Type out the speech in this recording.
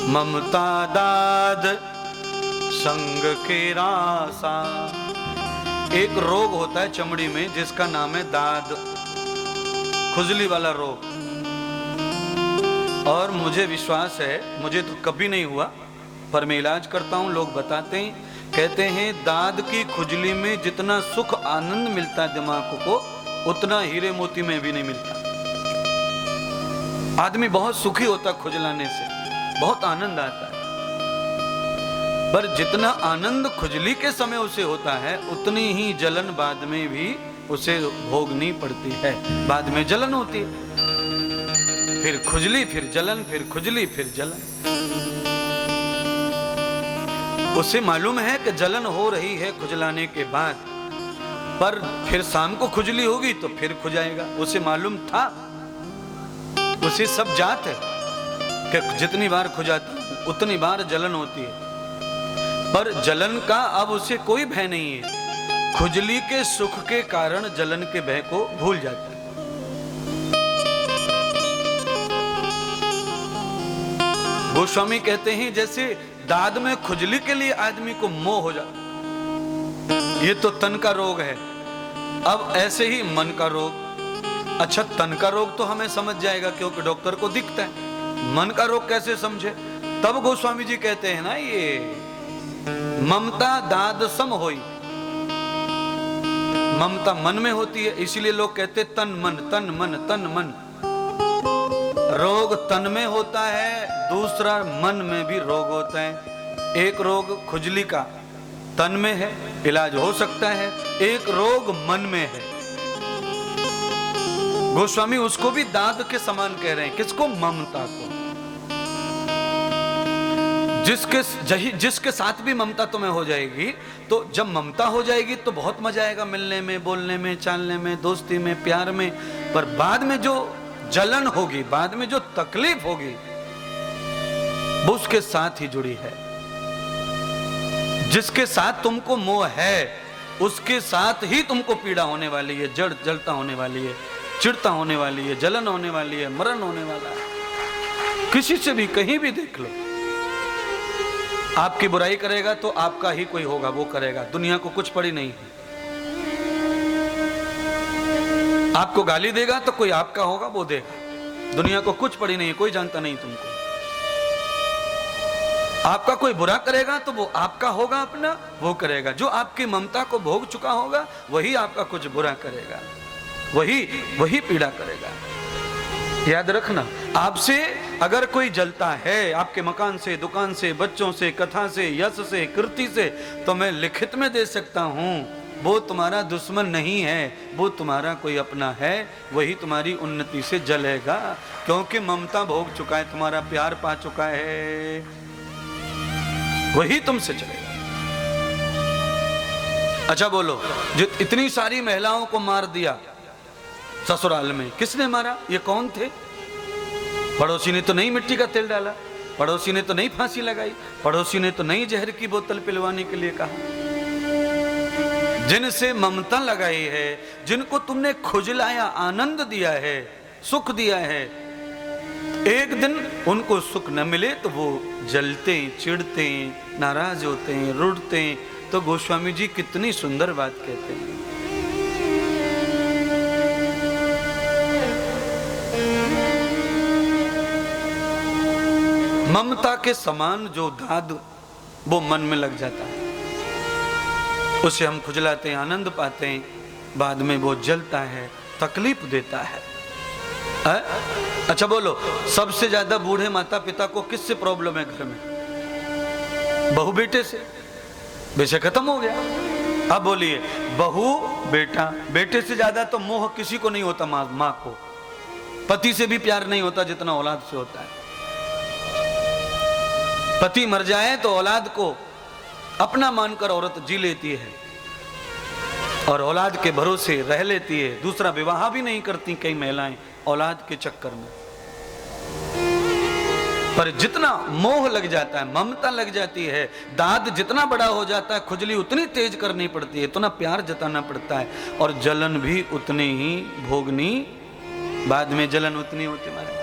ममता दाद संग के रासा। एक रोग होता है चमड़ी में जिसका नाम है दाद, खुजली वाला रोग। और मुझे विश्वास है, मुझे तो कभी नहीं हुआ पर मैं इलाज करता हूं, लोग बताते हैं, कहते हैं दाद की खुजली में जितना सुख आनंद मिलता है दिमाग को, उतना हीरे मोती में भी नहीं मिलता। आदमी बहुत सुखी होता खुजलाने से, बहुत आनंद आता है, पर जितना आनंद खुजली के समय उसे होता है उतनी ही जलन बाद में भी उसे भोगनी पड़ती है। बाद में जलन होती है, फिर खुजली, फिर जलन, फिर खुजली, फिर जलन। उसे मालूम है कि जलन हो रही है खुजलाने के बाद, पर फिर शाम को खुजली होगी तो फिर खुजाएगा। उसे मालूम था, उसे सब जात है कि जितनी बार खुजाता उतनी बार जलन होती है, पर जलन का अब उसे कोई भय नहीं है। खुजली के सुख के कारण जलन के भय को भूल जाता है। गोस्वामी कहते हैं जैसे दाद में खुजली के लिए आदमी को मोह हो जाता, ये तो तन का रोग है। अब ऐसे ही मन का रोग, अच्छा तन का रोग तो हमें समझ जाएगा क्योंकि डॉक्टर को दिखता है, मन का रोग कैसे समझे? तब गोस्वामी जी कहते हैं ना, ये ममता दाद सम होई। ममता मन में होती है, इसीलिए लोग कहते तन मन, तन मन, तन मन। रोग तन में होता है, दूसरा मन में भी रोग होता है। एक रोग खुजली का तन में है, इलाज हो सकता है, एक रोग मन में है। गोस्वामी उसको भी दाद के समान कह रहे हैं। किसको? ममता को। जिसके साथ भी ममता तुम्हें हो जाएगी, तो जब ममता हो जाएगी तो बहुत मजा आएगा मिलने में, बोलने में, चालने में, दोस्ती में, प्यार में। पर बाद में जो जलन होगी, बाद में जो तकलीफ होगी, वो उसके साथ ही जुड़ी है। जिसके साथ तुमको मोह है, उसके साथ ही तुमको पीड़ा होने वाली है, जलता होने वाली है, चिढ़ता होने वाली है, जलन होने वाली है, मरण होने वाला है। किसी से भी कहीं भी देख लो, आपकी बुराई करेगा तो आपका ही कोई होगा, वो करेगा। दुनिया को कुछ पड़ी नहीं है। आपको गाली देगा तो कोई आपका होगा, वो देगा। दुनिया को कुछ पड़ी नहीं है, कोई जानता नहीं तुमको। आपका कोई बुरा करेगा तो वो आपका होगा, अपना वो करेगा। जो आपकी ममता को भोग चुका होगा वही आपका कुछ बुरा करेगा, वही पीड़ा करेगा। याद रखना, आपसे अगर कोई जलता है, आपके मकान से, दुकान से, बच्चों से, कथा से, यश से, कीर्ति से, तो मैं लिखित में दे सकता हूं, वो तुम्हारा दुश्मन नहीं है, वो तुम्हारा कोई अपना है। वही तुम्हारी उन्नति से जलेगा, क्योंकि ममता भोग चुका है, तुम्हारा प्यार पा चुका है, वही तुमसे चलेगा। अच्छा बोलो, जो इतनी सारी महिलाओं को मार दिया ससुराल में, किसने मारा? ये कौन थे? पड़ोसी ने तो नहीं मिट्टी का तेल डाला, पड़ोसी ने तो नहीं फांसी लगाई, पड़ोसी ने तो नहीं जहर की बोतल पिलवाने के लिए कहा। जिनसे ममता लगाई है, जिनको तुमने खुजलाया, आनंद दिया है, सुख दिया है, एक दिन उनको सुख न मिले तो वो जलते, चिढ़ते, नाराज होते, रुठते। तो गोस्वामी जी कितनी सुंदर बात कहते हैं। ममता के समान जो दाद वो मन में लग जाता है, उसे हम खुजलाते हैं, आनंद पाते हैं, बाद में वो जलता है, तकलीफ देता है। अच्छा बोलो, सबसे ज्यादा बूढ़े माता पिता को किससे प्रॉब्लम है घर में? बहू बेटे से। बेशक खत्म हो गया। अब बोलिए, बहू बेटा, बेटे से ज्यादा तो मोह किसी को नहीं होता। माँ को पति से भी प्यार नहीं होता जितना औलाद से होता है। पति मर जाए तो औलाद को अपना मानकर औरत जी लेती है और औलाद के भरोसे रह लेती है। दूसरा विवाह भी नहीं करती कई महिलाएं औलाद के चक्कर में। पर जितना मोह लग जाता है, ममता लग जाती है, दाद जितना बड़ा हो जाता है, खुजली उतनी तेज करनी पड़ती है, इतना प्यार जताना पड़ता है, और जलन भी उतनी ही भोगनी, बाद में जलन उतनी होती है।